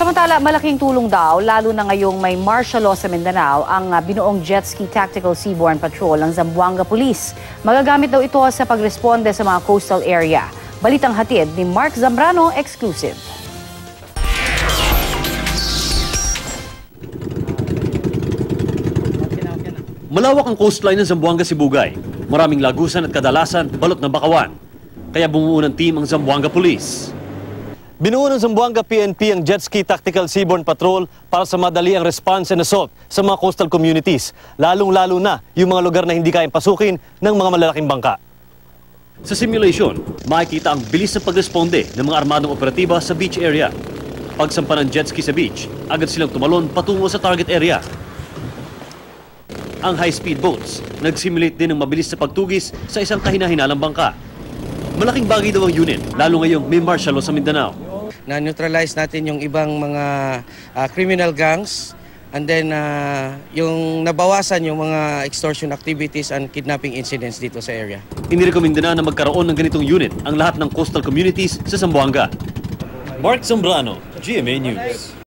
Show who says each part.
Speaker 1: Samantala, malaking tulong daw, lalo na ngayong may martial law sa Mindanao, ang binuong jet ski tactical seaborne patrol ng Zamboanga Police. Magagamit daw ito sa pagresponde sa mga coastal area. Balitang hatid ni Mark Zambrano, exclusive.
Speaker 2: Malawak ang coastline ng Zamboanga Sibugay. Maraming lagusan at kadalasan balot ng bakawan. Kaya bumuo ng team ang Zamboanga Police. Binuo ng Zamboanga PNP ang Jet Ski Tactical Seaborne Patrol para sa madali ang response and assault sa mga coastal communities, lalong-lalo na yung mga lugar na hindi kayang pasukin ng mga malalaking bangka. Sa simulation, makikita ang bilis ng pagresponde ng mga armadong operatiba sa beach area. Pagsampa ng jet ski sa beach, agad silang tumalon patungo sa target area. Ang high-speed boats, nag-simulate din ng mabilis na pagtugis sa isang kahina-hinalang bangka. Malaking bagay daw ang unit, lalo ngayong may martial law sa Mindanao.
Speaker 3: Na-neutralize natin yung ibang mga criminal gangs, and then yung nabawasan yung mga extortion activities and kidnapping incidents dito sa area.
Speaker 2: Inirekomenda na magkaroon ng ganitong unit ang lahat ng coastal communities sa Zamboanga. Mark Zambrano, GMA News.